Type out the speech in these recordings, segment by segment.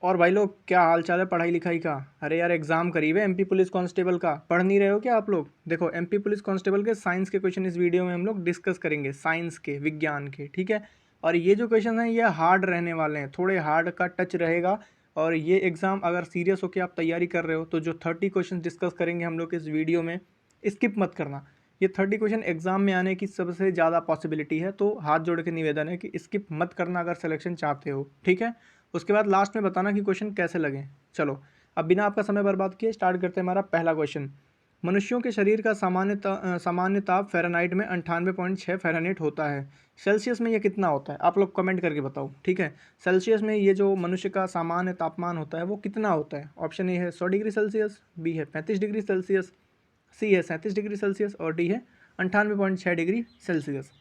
और भाई लोग, क्या हाल चाल है पढ़ाई लिखाई का? अरे यार, एग्जाम करीब है एमपी पुलिस कांस्टेबल का। पढ़ नहीं रहे हो क्या आप लोग? देखो, एमपी पुलिस कांस्टेबल के साइंस के क्वेश्चन इस वीडियो में हम लोग डिस्कस करेंगे, साइंस के, विज्ञान के, ठीक है। और ये जो क्वेश्चन हैं ये हार्ड रहने वाले हैं, थोड़े हार्ड का टच रहेगा। और ये एग्ज़ाम अगर सीरियस होकर आप तैयारी कर रहे हो तो जो 30 क्वेश्चन डिस्कस करेंगे हम लोग इस वीडियो में, स्किप मत करना। ये 30 क्वेश्चन एग्जाम में आने की सबसे ज़्यादा पॉसिबिलिटी है, तो हाथ जोड़ के निवेदन है कि स्किप मत करना अगर सिलेक्शन चाहते हो, ठीक है। उसके बाद लास्ट में बताना कि क्वेश्चन कैसे लगे। चलो, अब बिना आपका समय बर्बाद किए स्टार्ट करते हैं हमारा पहला क्वेश्चन। मनुष्यों के शरीर का सामान्य ताप फ़ारेनहाइट में 98.6 फ़ारेनहाइट होता है। सेल्सियस में ये कितना होता है? आप लोग कमेंट करके बताओ, ठीक है। सेल्सियस में ये जो मनुष्य का सामान्य तापमान होता है वो कितना होता है? ऑप्शन ए है 100 डिग्री सेल्सियस, बी है 35 डिग्री सेल्सियस, सी है 37 डिग्री सेल्सियस और डी है 98.6 डिग्री सेल्सियस।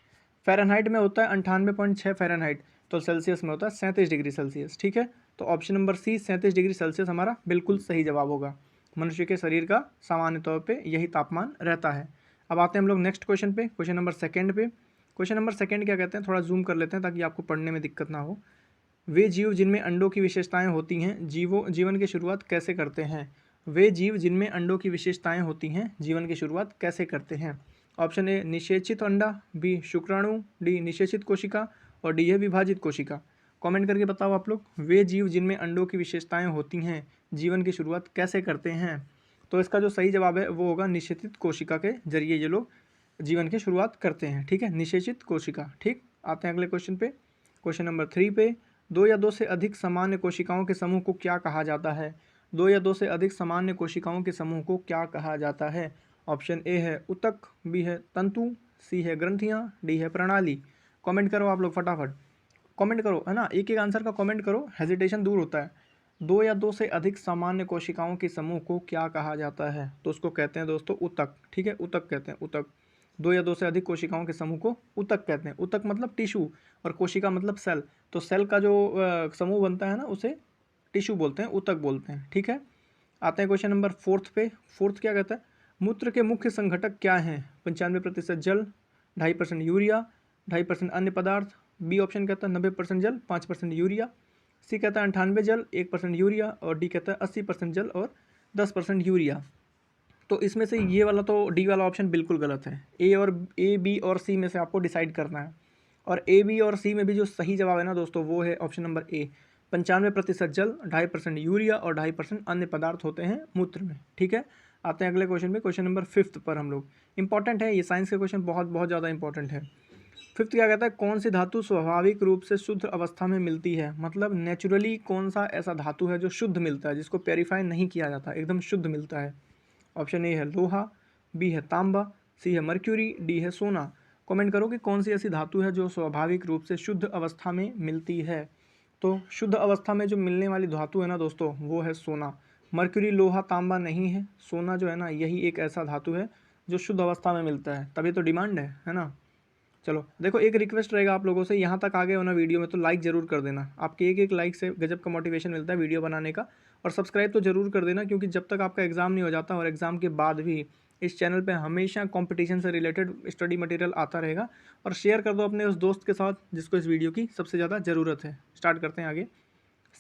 फ़ारेनहाइट में होता है 98.6 फ़ारेनहाइट, तो सेल्सियस में होता है 37 डिग्री सेल्सियस, ठीक है। तो option number C 37 degree Celsius हमारा बिल्कुल सही जवाब होगा। मनुष्य के शरीर का सामान्य तौर पे यही तापमान रहता है। अब आते हैं हम लोग नेक्स्ट क्वेश्चन पे, क्वेश्चन नंबर सेकंड पे। क्वेश्चन नंबर सेकंड क्या कहते हैं, थोड़ा जूम कर लेते हैं ताकि आपको पढ़ने में दिक्कत ना हो। वे जीव जिनमें अंडों की विशेषताएं होती हैं जीवन की शुरुआत कैसे करते हैं? वे जीव जिनमें अंडों की विशेषताएं होती हैं जीवन की शुरुआत कैसे करते हैं? ऑप्शन ए निषेचित अंडा, बी शुक्राणु, डी निषेचित कोशिका और डी है विभाजित कोशिका। कमेंट करके बताओ आप लोग, वे जीव जिनमें अंडों की विशेषताएं होती हैं जीवन की शुरुआत कैसे करते हैं? तो इसका जो सही जवाब है वो होगा निषेचित कोशिका के जरिए ये लोग जीवन की शुरुआत करते हैं, ठीक है, निषेचित कोशिका, ठीक। आते हैं अगले क्वेश्चन पे, क्वेश्चन नंबर 3 पे। दो या दो से अधिक सामान्य कोशिकाओं के समूह को क्या कहा जाता है? दो या दो से अधिक सामान्य कोशिकाओं के समूह को क्या कहा जाता है? ऑप्शन ए है ऊतक, बी है तंतु, सी है ग्रंथियां, डी है प्रणाली। कमेंट करो आप लोग फटाफट, कमेंट करो, है ना, एक एक आंसर का कमेंट करो, हेजिटेशन दूर होता है। दो या दो से अधिक सामान्य कोशिकाओं के समूह को क्या कहा जाता है? तो उसको कहते हैं दोस्तों ऊतक, ठीक है, ऊतक कहते हैं, ऊतक। दो या दो से अधिक कोशिकाओं के समूह को ऊतक कहते हैं। ऊतक मतलब टिश्यू और कोशिका मतलब सेल, तो सेल का जो समूह बनता है ना उसे टिश्यू बोलते हैं, ऊतक बोलते हैं, ठीक है। आते हैं क्वेश्चन नंबर फोर्थ पे। फोर्थ क्या कहता है, मूत्र के मुख्य संघटक क्या हैं? 95% जल, 2.5% यूरिया, 2.5% अन्य पदार्थ। बी ऑप्शन कहता है 90% जल, 5% यूरिया। सी कहता है 98 जल, 1% यूरिया और डी कहता है 80% जल और 10% यूरिया। तो इसमें से ये वाला, तो डी वाला ऑप्शन बिल्कुल गलत है। ए बी और सी में से आपको डिसाइड करना है। और ए बी और सी में भी जो सही जवाब है ना दोस्तों वो है ऑप्शन नंबर ए, 95% जल, 2.5% यूरिया और 2.5% अन्य पदार्थ होते हैं मूत्र में, ठीक है। आते हैं अगले क्वेश्चन पे, क्वेश्चन नंबर 5 पर हम लोग। इंपॉर्टेंट है ये साइंस के क्वेश्चन, बहुत बहुत ज़्यादा इंपॉर्टेंट है। 5 क्या कहता है, कौन सी धातु स्वाभाविक रूप से शुद्ध अवस्था में मिलती है? मतलब नेचुरली कौन सा ऐसा धातु है जो शुद्ध मिलता है, जिसको प्योरीफाई नहीं किया जाता, एकदम शुद्ध मिलता है? ऑप्शन ए है लोहा, बी है तांबा, सी है मर्क्यूरी, डी है सोना। कमेंट करो कि कौन सी ऐसी धातु है जो स्वाभाविक रूप से शुद्ध अवस्था में मिलती है। तो शुद्ध अवस्था में जो मिलने वाली धातु है ना दोस्तों वो है सोना। मर्क्यूरी, लोहा, तांबा नहीं है, सोना जो है ना यही एक ऐसा धातु है जो शुद्ध अवस्था में मिलता है, तभी तो डिमांड है ना। चलो देखो, एक रिक्वेस्ट रहेगा आप लोगों से, यहाँ तक आ गए हो ना वीडियो में तो लाइक ज़रूर कर देना। आपके एक एक लाइक से गजब का मोटिवेशन मिलता है वीडियो बनाने का। और सब्सक्राइब तो ज़रूर कर देना, क्योंकि जब तक आपका एग्ज़ाम नहीं हो जाता और एग्ज़ाम के बाद भी इस चैनल पे हमेशा कंपटीशन से रिलेटेड स्टडी मटेरियल आता रहेगा। और शेयर कर दो अपने उस दोस्त के साथ जिसको इस वीडियो की सबसे ज़्यादा ज़रूरत है। स्टार्ट करते हैं आगे।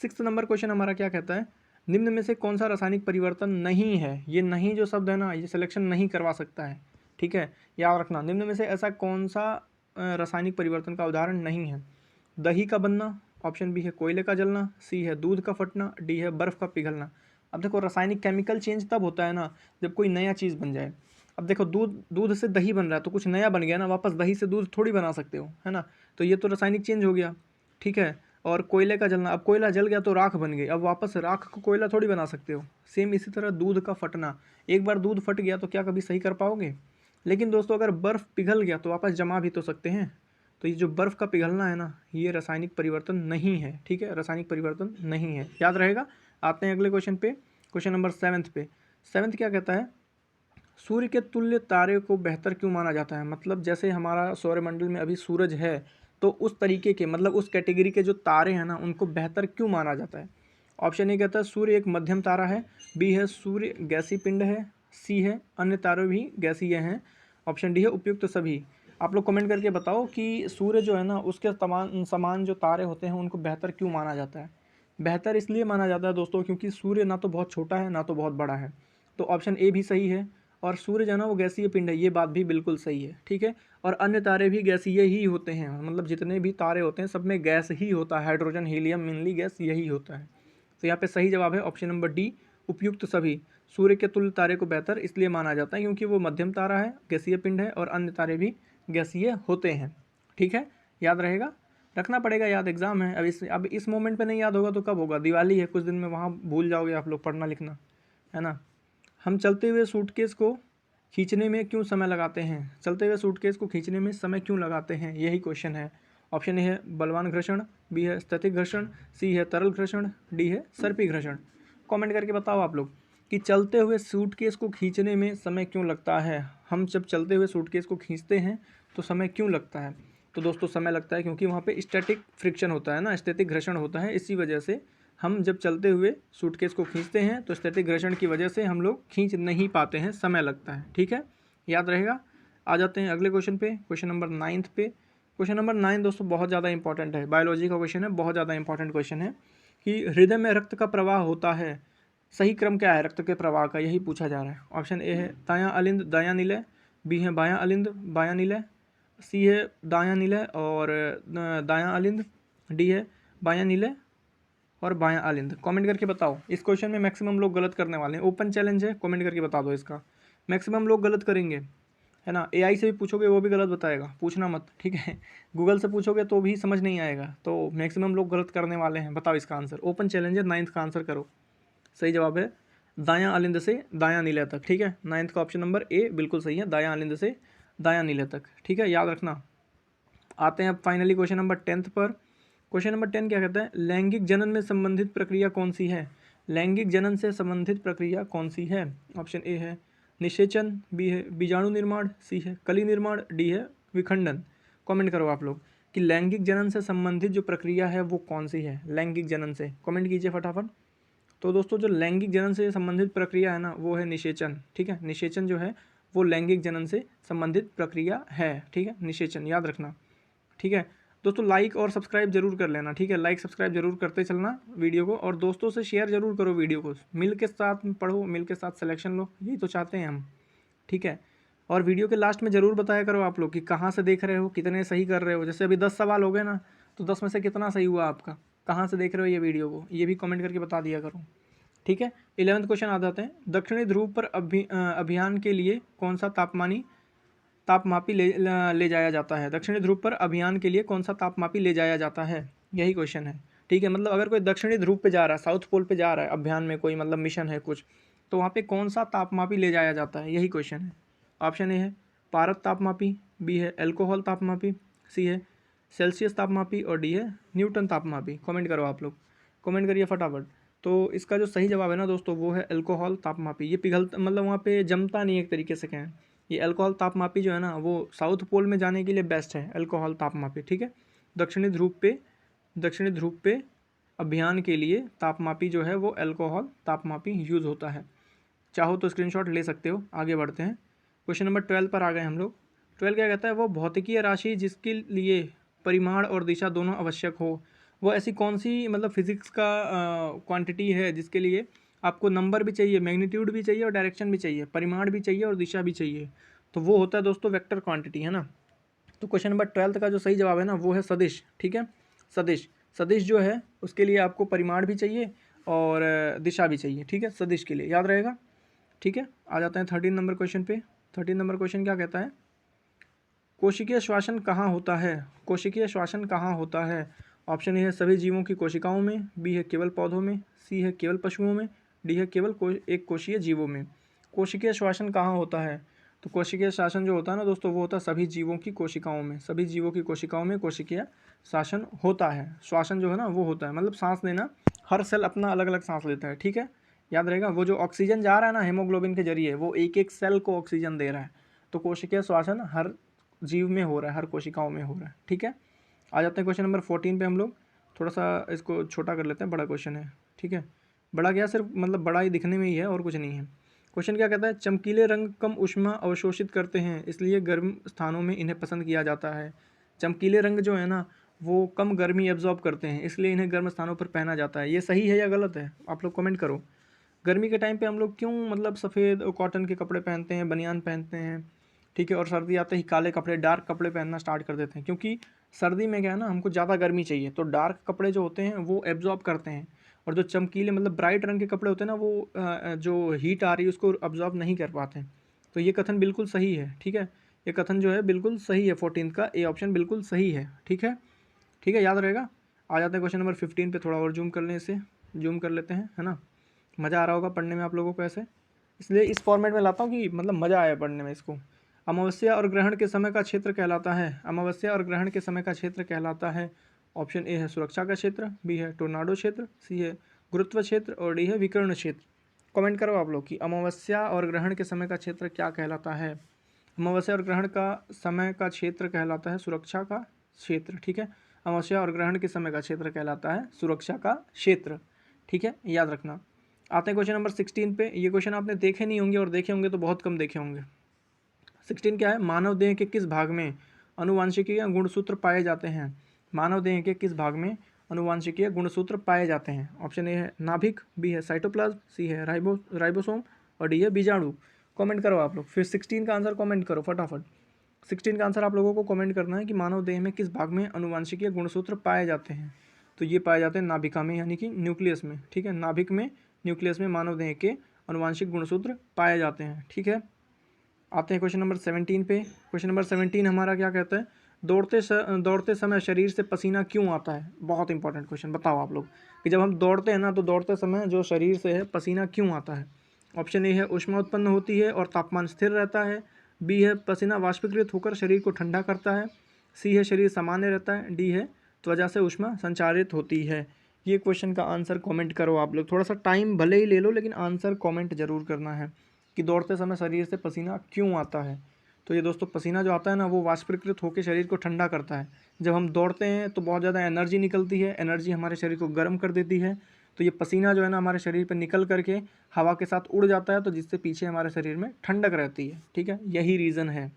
6 नंबर क्वेश्चन हमारा क्या कहता है, निम्न में से कौन सा रासायनिक परिवर्तन नहीं है? ये नहीं जो शब्द है ना ये सिलेक्शन नहीं करवा सकता है, ठीक है, याद रखना। निम्न में से ऐसा कौन सा रासायनिक परिवर्तन का उदाहरण नहीं है? दही का बनना, ऑप्शन बी है कोयले का जलना, सी है दूध का फटना, डी है बर्फ़ का पिघलना। अब देखो, रासायनिक केमिकल चेंज तब होता है ना जब कोई नया चीज़ बन जाए। अब देखो, दूध दूध से दही बन रहा है तो कुछ नया बन गया ना, वापस दही से दूध थोड़ी बना सकते हो, है ना। तो ये तो रासायनिक चेंज हो गया, ठीक है। और कोयले का जलना, अब कोयला जल गया तो राख बन गई, अब वापस राख को कोयला थोड़ी बना सकते हो। सेम इसी तरह दूध का फटना, एक बार दूध फट गया तो क्या कभी सही कर पाओगे? लेकिन दोस्तों अगर बर्फ़ पिघल गया तो वापस जमा भी तो सकते हैं। तो ये जो बर्फ़ का पिघलना है ना ये रासायनिक परिवर्तन नहीं है, ठीक है, रासायनिक परिवर्तन नहीं है, याद रहेगा। आते हैं अगले क्वेश्चन पे, क्वेश्चन नंबर 7 पे। 7 क्या कहता है, सूर्य के तुल्य तारे को बेहतर क्यों माना जाता है? मतलब जैसे हमारा सौरमंडल में अभी सूरज है तो उस तरीके के, मतलब उस कैटेगरी के जो तारे हैं ना उनको बेहतर क्यों माना जाता है? ऑप्शन ए कहता है सूर्य एक मध्यम तारा है, बी है सूर्य गैसीय पिंड है, सी है अन्य तारे भी गैसीय हैं, ऑप्शन डी है उपयुक्त सभी। आप लोग कमेंट करके बताओ कि सूर्य जो है ना उसके समान समान जो तारे होते हैं उनको बेहतर क्यों माना जाता है? बेहतर इसलिए माना जाता है दोस्तों क्योंकि सूर्य ना तो बहुत छोटा है ना तो बहुत बड़ा है, तो ऑप्शन ए भी सही है। और सूर्य जो है ना वो गैसीय पिंड है, ये बात भी बिल्कुल सही है, ठीक है। और अन्य तारे भी गैसीय ही होते हैं, मतलब जितने भी तारे होते हैं सब में गैस ही होता है, हाइड्रोजन हीलियम मिनली गैस यही होता है। तो यहाँ पे सही जवाब है ऑप्शन नंबर डी, उपयुक्त सभी। सूर्य के तुल्य तारे को बेहतर इसलिए माना जाता है क्योंकि वो मध्यम तारा है, गैसीय पिंड है, और अन्य तारे भी गैसीय होते हैं, ठीक है। याद रहेगा, रखना पड़ेगा याद, एग्जाम है। अब इस मोमेंट पे नहीं याद होगा तो कब होगा, दिवाली है कुछ दिन में, वहाँ भूल जाओगे आप लोग पढ़ना लिखना, है ना। हम चलते हुए सूटकेस को खींचने में क्यों समय लगाते हैं, चलते हुए सूटकेस को खींचने में समय क्यों लगाते हैं, यही क्वेश्चन है। ऑप्शन ए है बलवान घर्षण, बी है स्थैतिक घर्षण, सी है तरल घर्षण, डी है सर्पी घर्षण। कमेंट करके बताओ आप लोग कि चलते हुए सूटकेस को खींचने में समय क्यों लगता है। हम जब चलते हुए सूटकेस को खींचते हैं तो समय क्यों लगता है। तो दोस्तों समय लगता है क्योंकि वहाँ पे स्टैटिक फ्रिक्शन होता है ना, स्टैटिक घर्षण होता है, इसी वजह से हम जब चलते हुए सूटकेस को खींचते हैं तो स्टैटिक घर्षण की वजह से हम लोग खींच नहीं पाते हैं, समय लगता है, ठीक है, याद रहेगा। आ जाते हैं अगले क्वेश्चन पे, क्वेश्चन नंबर 9 पे। क्वेश्चन नंबर 9 दोस्तों बहुत ज़्यादा इंपॉर्टेंट है, बायोलॉजी का क्वेश्चन है, बहुत ज़्यादा इंपॉर्टेंट क्वेश्चन है कि हृदय में रक्त का प्रवाह होता है, सही क्रम क्या है रक्त के प्रवाह का, यही पूछा जा रहा है। ऑप्शन ए है दायां अलिंद दायां निलय, बी है बायां अलिंद बायां निलय, सी है दायां निलय और दायां अलिंद, डी है बायां निलय और बायां अलिंद। कमेंट करके बताओ, इस क्वेश्चन में मैक्सिमम लोग गलत करने वाले हैं, ओपन चैलेंज है, कमेंट करके बता दो इसका। मैक्सिमम लोग गलत करेंगे, है ना। एआई से भी पूछोगे वो भी गलत बताएगा, पूछना मत, ठीक है। गूगल से पूछोगे तो भी समझ नहीं आएगा, तो मैक्सिमम लोग गलत करने वाले हैं। बताओ इसका आंसर, ओपन चैलेंज है, 9th का आंसर करो। सही जवाब है दायां अलिंद से दायां निलय तक, ठीक है। 9th का ऑप्शन नंबर ए बिल्कुल सही है, दायां अलिंद से दायां निलय तक, ठीक है, याद रखना। आते हैं अब फाइनली क्वेश्चन नंबर 10 पर। क्वेश्चन नंबर 10 क्या कहता है, लैंगिक जनन में संबंधित प्रक्रिया कौन सी है। लैंगिक जनन से संबंधित प्रक्रिया कौन सी है। ऑप्शन ए है निषेचन, बी है बीजाणु निर्माण, सी है कली निर्माण, डी है विखंडन। कमेंट करो आप लोग कि लैंगिक जनन से संबंधित जो प्रक्रिया है वो कौन सी है, लैंगिक जनन से, कमेंट कीजिए फटाफट। तो दोस्तों जो लैंगिक जनन से संबंधित प्रक्रिया है ना वो है निषेचन, ठीक है। निषेचन जो है वो लैंगिक जनन से संबंधित प्रक्रिया है, ठीक है, निषेचन, याद रखना, ठीक है। दोस्तों लाइक और सब्सक्राइब जरूर कर लेना, ठीक है, लाइक सब्सक्राइब जरूर करते चलना वीडियो को, और दोस्तों से शेयर जरूर करो वीडियो को, मिल के साथ पढ़ो, मिल के साथ सिलेक्शन लो, यही तो चाहते हैं हम, ठीक है। और वीडियो के लास्ट में ज़रूर बताया करो आप लोग कि कहाँ से देख रहे हो, कितने सही कर रहे हो। जैसे अभी 10 सवाल हो गए ना, तो 10 में से कितना सही हुआ आपका, कहाँ से देख रहे हो ये वीडियो को, ये भी कमेंट करके बता दिया करो, ठीक है। 11th क्वेश्चन आ जाते हैं, दक्षिणी ध्रुव पर अभियान के लिए कौन सा तापमापी ले जाया जाता है। दक्षिणी ध्रुव पर अभियान के लिए कौन सा तापमापी ले जाया जाता है, यही क्वेश्चन है, ठीक है। मतलब अगर कोई दक्षिणी ध्रुव पे जा रहा है, साउथ पोल पे जा रहा है अभियान में, कोई मतलब मिशन है कुछ, तो वहाँ पे कौन सा तापमापी ले जाया जाता है, यही क्वेश्चन है। ऑप्शन ए है पारद तापमापी, बी है एल्कोहल तापमापी, सी है सेल्सियस तापमापी और डी है न्यूटन तापमापी। कमेंट करो आप लोग, कमेंट करिए फटाफट। तो इसका जो सही जवाब है ना दोस्तों वो है एल्कोहल तापमापी। ये पिघलता मतलब वहाँ पे जमता नहीं, एक तरीके से कहें, ये अल्कोहल तापमापी जो है ना वो साउथ पोल में जाने के लिए बेस्ट है, अल्कोहल तापमापी, ठीक है। दक्षिणी ध्रुव पे अभियान के लिए तापमापी जो है वो अल्कोहल तापमापी यूज़ होता है। चाहो तो स्क्रीनशॉट ले सकते हो। आगे बढ़ते हैं, क्वेश्चन नंबर 12 पर आ गए हम लोग। 12 क्या कहता है, वो भौतिकीय राशि जिसके लिए परिमाण और दिशा दोनों आवश्यक हो, वो ऐसी कौन सी मतलब फिजिक्स का क्वांटिटी है जिसके लिए आपको नंबर भी चाहिए, मैग्नीट्यूड भी चाहिए और डायरेक्शन भी चाहिए, परिमाण भी चाहिए और दिशा भी चाहिए। तो वो होता है दोस्तों वेक्टर क्वांटिटी, है ना। तो क्वेश्चन नंबर 12 का जो सही जवाब है ना वो है सदिश, ठीक है। सदिश जो है उसके लिए आपको परिमाण भी चाहिए और दिशा भी चाहिए, ठीक है, सदिश के लिए, याद रहेगा, ठीक है। आ जाते हैं 13 नंबर क्वेश्चन पे। 13 नंबर क्वेश्चन क्या कहता है, कोशिकीय श्वसन कहाँ होता है। कोशिकीय श्वसन कहाँ होता है। ऑप्शन ए है सभी जीवों की कोशिकाओं में, बी है केवल पौधों में, सी है केवल पशुओं में, डी है केवल एक कोशीय जीवों में। कोशिकीय श्वसन कहाँ होता है। तो कोशिकीय श्वसन जो होता है ना दोस्तों वो होता है सभी जीवों की कोशिकाओं में, सभी जीवों की कोशिकाओं में कोशिकीय श्वसन होता है। श्वसन जो है ना वो होता है मतलब सांस लेना, हर सेल अपना अलग अलग सांस लेता है, ठीक है, याद रहेगा। वो जो ऑक्सीजन जा रहा है ना हेमोग्लोबिन के जरिए, वो एक एक सेल को ऑक्सीजन दे रहा है। तो कोशिकीय श्वसन हर जीव में हो रहा है, हर कोशिकाओं में हो रहा है, ठीक है। आ जाते हैं क्वेश्चन नंबर 14 पे। हम लोग थोड़ा सा इसको छोटा कर लेते हैं, बड़ा क्वेश्चन है, ठीक है। बड़ा क्या, सिर्फ मतलब बड़ा ही दिखने में ही है और कुछ नहीं है। क्वेश्चन क्या कहता है, चमकीले रंग कम ऊष्मा अवशोषित करते हैं इसलिए गर्म स्थानों में इन्हें पसंद किया जाता है। चमकीले रंग जो है ना वो कम गर्मी एब्जॉर्ब करते हैं, इसलिए इन्हें गर्म स्थानों पर पहना जाता है। ये सही है या गलत है, आप लोग कमेंट करो। गर्मी के टाइम पे हम लोग क्यों मतलब सफ़ेद कॉटन के कपड़े पहनते हैं, बनियान पहनते हैं, ठीक है, और सर्दी आते ही काले कपड़े, डार्क कपड़े पहनना स्टार्ट कर देते हैं, क्योंकि सर्दी में क्या है ना, हमको ज़्यादा गर्मी चाहिए, तो डार्क कपड़े जो होते हैं वो एब्जॉर्ब करते हैं, और जो चमकीले मतलब ब्राइट रंग के कपड़े होते हैं ना, वो जो हीट आ रही है उसको अब्जॉर्ब नहीं कर पाते हैं। तो ये कथन बिल्कुल सही है, ठीक है, ये कथन जो है बिल्कुल सही है, 14 का ए ऑप्शन बिल्कुल सही है, ठीक है, ठीक है, याद रहेगा। आ जाते हैं क्वेश्चन नंबर 15 पे, थोड़ा और जूम कर लें, इसे जूम कर लेते हैं, है ना। मज़ा आ रहा होगा पढ़ने में आप लोगों को ऐसे, इसलिए इस फॉर्मेट में लाता हूँ कि मतलब मज़ा आया पढ़ने में इसको। अमावस्या और ग्रहण के समय का क्षेत्र कहलाता है, अमावस्या और ग्रहण के समय का क्षेत्र कहलाता है। ऑप्शन ए है सुरक्षा का क्षेत्र, बी है टोर्नाडो क्षेत्र, सी है गुरुत्व क्षेत्र, और डी है विकर्ण क्षेत्र। कमेंट करो आप लोग कि अमावस्या और ग्रहण के समय का क्षेत्र क्या कहलाता है। अमावस्या और ग्रहण का समय का क्षेत्र कहलाता है सुरक्षा का क्षेत्र, ठीक है। अमावस्या और ग्रहण के समय का क्षेत्र कहलाता है सुरक्षा का क्षेत्र, ठीक है, याद रखना। आते हैं क्वेश्चन नंबर 16 पे। ये क्वेश्चन आपने देखे नहीं होंगे, और देखे होंगे तो बहुत कम देखे होंगे। 16 क्या है, मानव देह के किस भाग में अनुवांशिकीय गुणसूत्र पाए जाते हैं। मानव देह के किस भाग में अनुवांशिकीय गुणसूत्र पाए जाते हैं। ऑप्शन ए है नाभिक, बी है साइटोप्लाज्म, सी है राइबोसोम, और डी है बीजाणु। कमेंट करो आप लोग, फिर 16 का आंसर कमेंट करो फटाफट। 16 का आंसर आप लोगों को कमेंट करना है कि मानव देह में किस भाग में अनुवांशिकीय गुणसूत्र पाए जाते हैं। तो ये पाए जाते हैं नाभिका में, यानी कि न्यूक्लियस में, ठीक है, नाभिक में, न्यूक्लियस में मानव देह के अनुवांशिक गुणसूत्र पाए जाते हैं, ठीक है। आते हैं क्वेश्चन नंबर 17 पे। क्वेश्चन नंबर 17 हमारा क्या कहता है, दौड़ते समय शरीर से पसीना क्यों आता है। बहुत इंपॉर्टेंट क्वेश्चन, बताओ आप लोग कि जब हम दौड़ते हैं ना, तो दौड़ते समय जो शरीर से है पसीना क्यों आता है। ऑप्शन ए है ऊष्मा उत्पन्न होती है और तापमान स्थिर रहता है, बी है पसीना वाष्पीकृत होकर शरीर को ठंडा करता है, सी है शरीर सामान्य रहता है, डी है त्वचा से ऊष्मा संचारित होती है। ये क्वेश्चन का आंसर कमेंट करो आप लोग, थोड़ा सा टाइम भले ही ले लो, लेकिन आंसर कमेंट जरूर करना है कि दौड़ते समय शरीर से पसीना क्यों आता है। तो ये दोस्तों पसीना जो आता है ना, वो वाष्पीकृत होकर शरीर को ठंडा करता है। जब हम दौड़ते हैं तो बहुत ज़्यादा एनर्जी निकलती है, एनर्जी हमारे शरीर को गर्म कर देती है, तो ये पसीना जो है ना हमारे शरीर पर निकल करके हवा के साथ उड़ जाता है, तो जिससे पीछे हमारे शरीर में ठंडक रहती है, ठीक है, यही रीज़न है,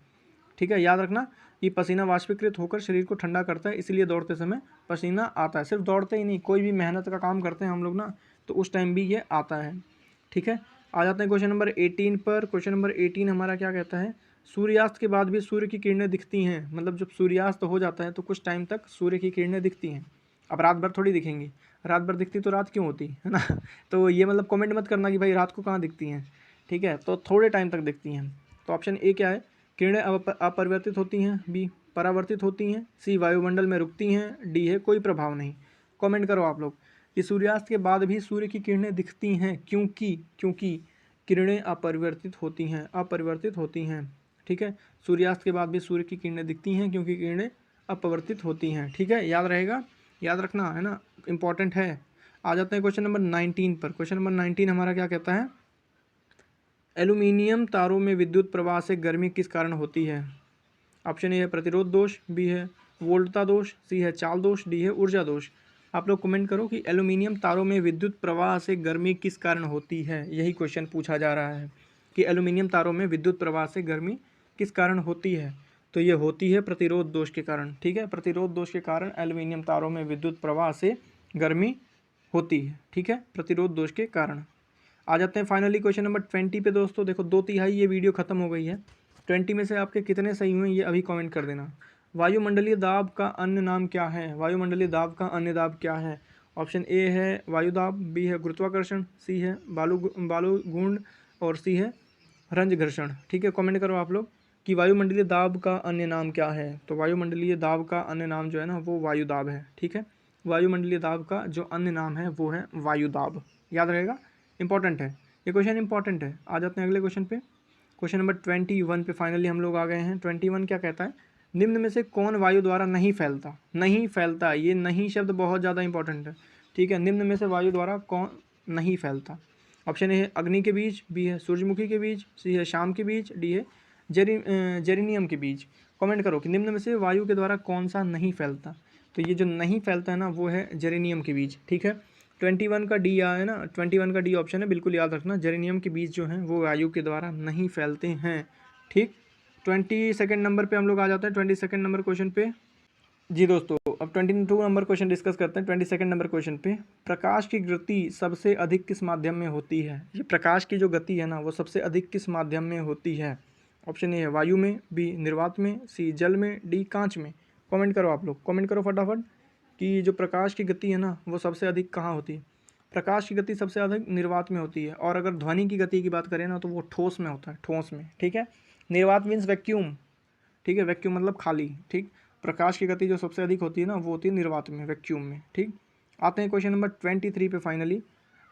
ठीक है, याद रखना। ये पसीना वाष्पीकृत होकर शरीर को ठंडा करता है, इसलिए दौड़ते समय पसीना आता है। सिर्फ दौड़ते ही नहीं, कोई भी मेहनत का काम करते हैं हम लोग ना, तो उस टाइम भी ये आता है, ठीक है। आ जाते हैं क्वेश्चन नंबर 18 पर। क्वेश्चन नंबर 18 हमारा क्या कहता है, सूर्यास्त के बाद भी सूर्य की किरणें दिखती हैं। मतलब जब सूर्यास्त हो जाता है तो कुछ टाइम तक सूर्य की किरणें दिखती हैं। अब रात भर थोड़ी दिखेंगी, रात भर दिखती तो रात क्यों होती है ना। तो ये मतलब कमेंट मत करना कि भाई रात को कहाँ दिखती हैं, ठीक है, तो थोड़े टाइम तक दिखती हैं। तो ऑप्शन ए क्या है, किरणें अपरिवर्तित होती हैं, बी परावर्तित होती हैं, सी वायुमंडल में रुकती हैं, डी है कोई प्रभाव नहीं। कमेंट करो आप लोग कि सूर्यास्त के बाद भी सूर्य की किरणें दिखती हैं, क्योंकि किरणें अपरिवर्तित होती हैं, अपरिवर्तित होती हैं, ठीक है। सूर्यास्त के बाद भी सूर्य की किरणें दिखती हैं क्योंकि किरणें अपरिवर्तित होती हैं, ठीक है, याद रहेगा, याद रखना है ना, इंपॉर्टेंट है। आ जाते हैं क्वेश्चन नंबर 19 पर। क्वेश्चन नंबर 19 हमारा क्या कहता है, एल्यूमिनियम तारों में विद्युत प्रवाह से गर्मी किस कारण होती है। ऑप्शन ए है प्रतिरोध दोष, बी है वोल्टता दोष, सी है चाल दोष, डी है ऊर्जा दोष। आप लोग कमेंट करो कि एल्यूमिनियम तारों में विद्युत प्रवाह से गर्मी किस कारण होती है। यही क्वेश्चन पूछा जा रहा है कि एल्यूमिनियम तारों में विद्युत प्रवाह से गर्मी किस कारण होती है। तो ये होती है प्रतिरोध दोष के कारण, ठीक है, प्रतिरोध दोष के कारण एल्यूमिनियम तारों में विद्युत प्रवाह से गर्मी होती है, ठीक है, प्रतिरोध दोष के कारण। आ जाते हैं फाइनली क्वेश्चन नंबर 20 पे। दोस्तों देखो 2/3 ये वीडियो खत्म हो गई है। 20 में से आपके कितने सही हुए ये अभी कमेंट कर देना। वायुमंडलीय दाब का अन्य नाम क्या है। वायुमंडलीय दाब का अन्य दाब क्या है। ऑप्शन ए है वायुदाब, बी है गुरुत्वाकर्षण, सी है बालूगुंड, और सी है रंज घर्षण, ठीक है। कमेंट करो आप लोग कि वायुमंडलीय दाब का अन्य नाम क्या है। तो वायुमंडलीय दाब का अन्य नाम जो है ना वो वायुदाब है, ठीक है। वायुमंडलीय दाब का जो अन्य नाम है वो है वायुदाब, याद रहेगा, इंपॉर्टेंट है ये क्वेश्चन, इंपॉर्टेंट है। आ जाते हैं अगले क्वेश्चन पे। क्वेश्चन नंबर 21 पे फाइनली हम लोग आ गए हैं। 21 क्या कहता है, निम्न में से कौन वायु द्वारा नहीं फैलता। नहीं फैलता, ये नहीं शब्द बहुत ज़्यादा इंपॉर्टेंट है, ठीक है। निम्न में से वायु द्वारा कौन नहीं फैलता। ऑप्शन ए है अग्नि के बीज, बी है सूरजमुखी के बीज, सी है शाम के बीज, डी है जेरेनियम के बीज। कमेंट करो कि निम्न में से वायु के द्वारा कौन सा नहीं फैलता। तो ये जो नहीं फैलता है ना वो है जेरेनियम के बीज, ठीक है। 21 का डी आया है ना, 21 का डी ऑप्शन है, बिल्कुल याद रखना। जेरेनियम के बीज जो हैं वो वायु के द्वारा नहीं फैलते हैं, ठीक। 22 नंबर पे हम लोग आ जाते हैं, 22 नंबर क्वेश्चन पे। जी दोस्तों अब 22 नंबर क्वेश्चन डिस्कस करते हैं। 22 नंबर क्वेश्चन पे, प्रकाश की गति सबसे अधिक किस माध्यम में होती है? ये प्रकाश की जो गति है ना वो सबसे अधिक किस माध्यम में होती है? ऑप्शन ए है वायु में, बी निर्वात में, सी जल में, डी कांच में। कमेंट करो आप लोग, कमेंट करो फटाफट कि जो प्रकाश की गति है ना वो सबसे अधिक कहाँ होती है? प्रकाश की गति सबसे अधिक निर्वात में होती है, और अगर ध्वनि की गति की बात करें ना तो वो ठोस में होता है, ठोस में। ठीक है, निर्वात मीन्स वैक्यूम। ठीक है, वैक्यूम मतलब खाली। ठीक, प्रकाश की गति जो सबसे अधिक होती है ना वो होती है निर्वात में, वैक्यूम में। ठीक, आते हैं क्वेश्चन नंबर 23 पे फाइनली।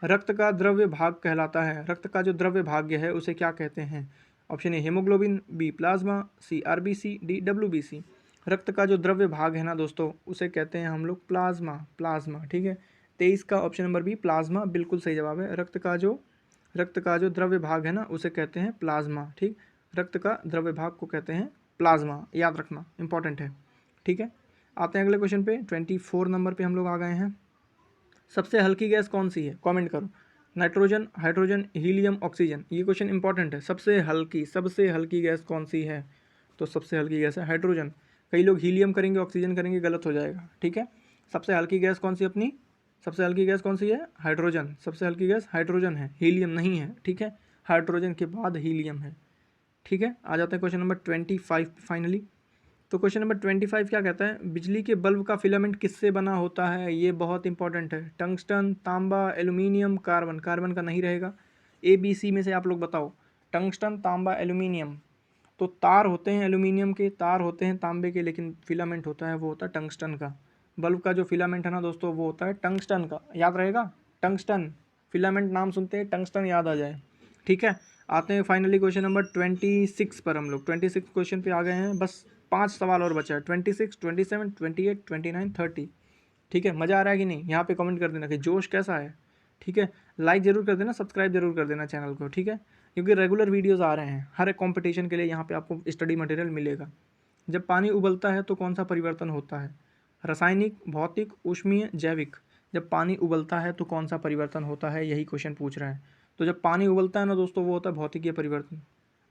रक्त का द्रव्य भाग कहलाता है, रक्त का जो द्रव्य भाग्य है उसे क्या कहते हैं? Option A haemoglobin, B plasma, C RBC, D WBC. रक्त का जो द्रव्य भाग है ना दोस्तों उसे कहते हैं हम लोग प्लाज्मा, प्लाज्मा। ठीक है, 23 का ऑप्शन नंबर बी प्लाज्मा बिल्कुल सही जवाब है। रक्त का जो द्रव्य भाग है ना उसे कहते हैं प्लाज्मा। ठीक, रक्त का द्रव्य भाग को कहते हैं प्लाज्मा, याद रखना इंपॉर्टेंट है। ठीक है, आते हैं अगले क्वेश्चन पे। 24 नंबर पे हम लोग आ गए हैं। सबसे हल्की गैस कौन सी है? कमेंट करो। Nitrogen, hydrogen, helium, oxygen. ये क्वेश्चन इंपॉर्टेंट है। सबसे हल्की गैस कौन सी है? तो सबसे हल्की गैस है हाइड्रोजन। कई लोग हीलियम करेंगे, ऑक्सीजन करेंगे, गलत हो जाएगा। ठीक है, सबसे हल्की गैस कौन सी अपनी? सबसे हल्की गैस कौन सी है? हाइड्रोजन। सबसे हल्की गैस हाइड्रोजन है, हीलियम नहीं है। ठीक है, हाइड्रोजन के बाद हीलियम है। ठीक है, आ जाते हैं क्वेश्चन नंबर 25 फाइनली। तो क्वेश्चन नंबर 25 क्या कहता है? बिजली के बल्ब का फिलामेंट किससे बना होता है? ये बहुत इंपॉर्टेंट है। टंगस्टन, तांबा, एल्यूमिनियम, कार्बन। कार्बन का नहीं रहेगा। ए बी सी में से आप लोग बताओ। टंगस्टन, तांबा, एल्यूमिनियम। तो तार होते हैं एल्यूमिनियम के, तार होते हैं तांबे के, लेकिन फिलामेंट होता है वो होता है टंगस्टन का। बल्ब का जो फिलामेंट है ना दोस्तों वो होता है टंगस्टन का, याद रहेगा। टंगस्टन फिलामेंट नाम सुनते हैं टंगस्टन याद आ जाए। ठीक है, आते हैं फाइनली क्वेश्चन नंबर 26 पर। हम लोग 26 क्वेश्चन पे आ गए हैं। बस 5 सवाल और बचा है। 26, 27, 28, 29, 30। ठीक है, मज़ा आ रहा है कि नहीं? यहाँ पे कमेंट कर देना कि जोश कैसा है। ठीक है, लाइक ज़रूर कर देना, सब्सक्राइब जरूर कर देना चैनल को। ठीक है, क्योंकि रेगुलर वीडियोस आ रहे हैं, हर एक कंपटीशन के लिए यहाँ पे आपको स्टडी मटेरियल मिलेगा। जब पानी उबलता है तो कौन सा परिवर्तन होता है? रासायनिक, भौतिक, ऊष्मीय, जैविक। जब पानी उबलता है तो कौन सा परिवर्तन होता है, यही क्वेश्चन पूछ रहा है। तो जब पानी उबलता है ना दोस्तों वो होता है भौतिकीय परिवर्तन।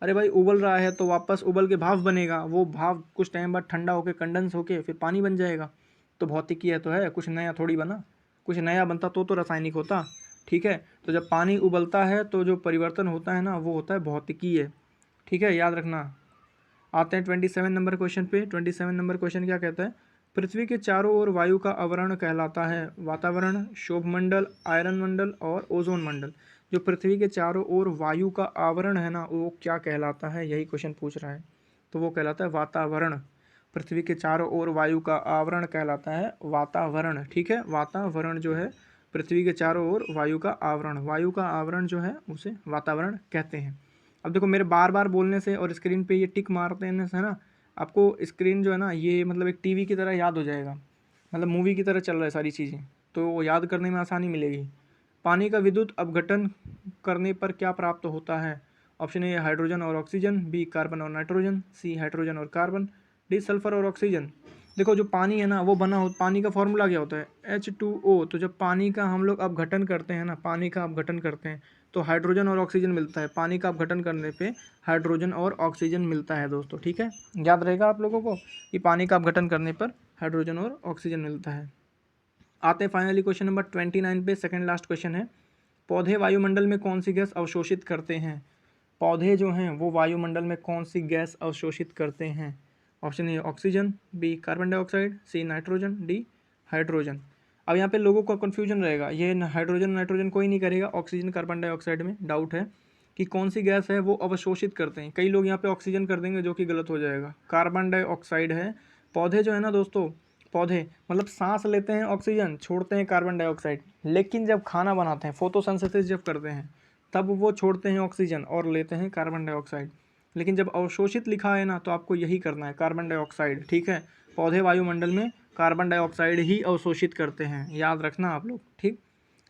अरे भाई उबल रहा है तो वापस उबल के भाप बनेगा, वो भाप कुछ टाइम बाद ठंडा होकर कंडेंस होकर फिर पानी बन जाएगा। तो भौतिकीय तो है, कुछ नया थोड़ी बना। कुछ नया बनता तो रासायनिक होता। ठीक है, तो जब पानी उबलता है तो जो परिवर्तन होता है ना वो होता है भौतिकीय। ठीक है, याद रखना। आते हैं 27 नंबर क्वेश्चन पे। 27 नंबर क्वेश्चन क्या कहता है? पृथ्वी के चारों ओर वायु का आवरण कहलाता है वातावरण, शोभ मंडल, आयरन मंडल और ओजोन मंडल। जो पृथ्वी के चारों ओर वायु का आवरण है ना वो क्या कहलाता है, यही क्वेश्चन पूछ रहा है। तो वो कहलाता है वातावरण। पृथ्वी के चारों ओर वायु का आवरण कहलाता है वातावरण। ठीक है, वातावरण जो है पृथ्वी के चारों ओर वायु का आवरण, वायु का आवरण जो है उसे वातावरण कहते हैं। अब देखो मेरे बार बार बोलने से और स्क्रीन पे ये टिक मारते हैं से ना आपको स्क्रीन जो है ना ये मतलब एक टीवी की तरह याद हो जाएगा, मतलब मूवी की तरह चल रहा है सारी चीज़ें, तो याद करने में आसानी मिलेगी। पानी का विद्युत अपघटन करने पर क्या प्राप्त होता है? ऑप्शन ए हाइड्रोजन और ऑक्सीजन, बी कार्बन और नाइट्रोजन, सी हाइड्रोजन और कार्बन, डी सल्फर और ऑक्सीजन। देखो जो पानी है ना वो पानी का फॉर्मूला क्या होता है? H2O। तो जब पानी का हम लोग अपघटन करते हैं ना, पानी का अपघटन करते हैं तो हाइड्रोजन और ऑक्सीजन मिलता है। पानी का अपघटन करने पे हाइड्रोजन और ऑक्सीजन मिलता है दोस्तों। ठीक है, याद रहेगा आप लोगों को कि पानी का अपघटन करने पर हाइड्रोजन और ऑक्सीजन मिलता है। आते हैं फाइनली क्वेश्चन नंबर 29 पे, सेकंड लास्ट क्वेश्चन है। पौधे वायुमंडल में कौन सी गैस अवशोषित करते हैं? पौधे जो हैं वो वायुमंडल में कौन सी गैस अवशोषित करते हैं? Option A oxygen, B carbon dioxide, C nitrogen, D hydrogen. अब यहाँ पे लोगों का कन्फ्यूजन रहेगा, ये हाइड्रोजन नाइट्रोजन कोई नहीं करेगा, ऑक्सीजन कार्बन डाइऑक्साइड में डाउट है कि कौन सी गैस है वो अवशोषित करते हैं। कई लोग यहाँ पे ऑक्सीजन कर देंगे जो कि गलत हो जाएगा, कार्बन डाइऑक्साइड है। पौधे जो है ना दोस्तों, पौधे मतलब सांस लेते हैं ऑक्सीजन, छोड़ते हैं कार्बन डाइऑक्साइड, लेकिन जब खाना बनाते हैं फोटोसिंथेसिस जब करते हैं तब वो छोड़ते हैं ऑक्सीजन और लेते हैं कार्बन डाइऑक्साइड। लेकिन जब अवशोषित लिखा है ना तो आपको यही करना है, कार्बन डाइऑक्साइड। ठीक है, पौधे वायुमंडल में कार्बन डाइऑक्साइड ही अवशोषित करते हैं, याद रखना आप लोग। ठीक,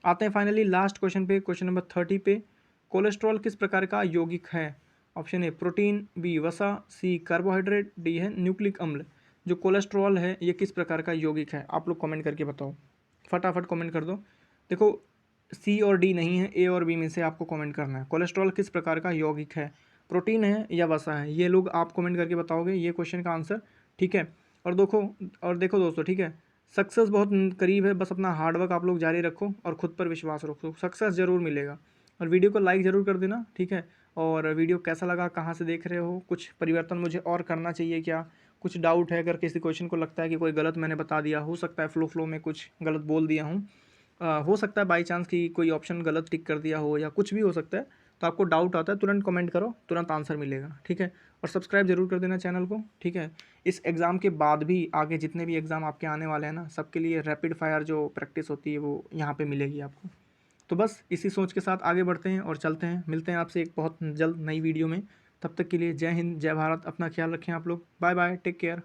आते हैं फाइनली लास्ट क्वेश्चन पे, क्वेश्चन नंबर 30 पे। कोलेस्ट्रॉल किस प्रकार का यौगिक है? ऑप्शन ए प्रोटीन, बी वसा, सी कार्बोहाइड्रेट, डी है न्यूक्लिक अम्ल। जो कोलेस्ट्रॉल है ये किस प्रकार का यौगिक है? आप लोग कमेंट करके बताओ, फटाफट कमेंट कर दो। देखो सी और डी नहीं है, ए और बी में से आपको कमेंट करना है। कोलेस्ट्रॉल किस प्रकार का यौगिक है? प्रोटीन है या वसा है? ये लोग आप कमेंट करके बताओगे ये क्वेश्चन का आंसर। ठीक है, और देखो दोस्तों, ठीक है, सक्सेस बहुत करीब है, बस अपना हार्डवर्क आप लोग जारी रखो और ख़ुद पर विश्वास रखो, सक्सेस ज़रूर मिलेगा। और वीडियो को लाइक ज़रूर कर देना, ठीक है। और वीडियो कैसा लगा, कहाँ से देख रहे हो, कुछ परिवर्तन मुझे और करना चाहिए क्या, कुछ डाउट है, अगर किसी क्वेश्चन को लगता है कि कोई गलत मैंने बता दिया, हो सकता है फ्लो में कुछ गलत बोल दिया हूँ, हो सकता है बाई चांस कि कोई ऑप्शन गलत टिक कर दिया हो या कुछ भी हो सकता है, तो आपको डाउट आता है तुरंत कमेंट करो, तुरंत आंसर मिलेगा, ठीक है। और सब्सक्राइब जरूर कर देना चैनल को, ठीक है। इस एग्ज़ाम के बाद भी आगे जितने भी एग्ज़ाम आपके आने वाले हैं ना, सबके लिए रैपिड फायर जो प्रैक्टिस होती है वो यहाँ पे मिलेगी आपको। तो बस इसी सोच के साथ आगे बढ़ते हैं और चलते हैं, मिलते हैं आपसे एक बहुत जल्द नई वीडियो में। तब तक के लिए जय हिंद, जय भारत, अपना ख्याल रखें आप लोग, बाय बाय, टेक केयर।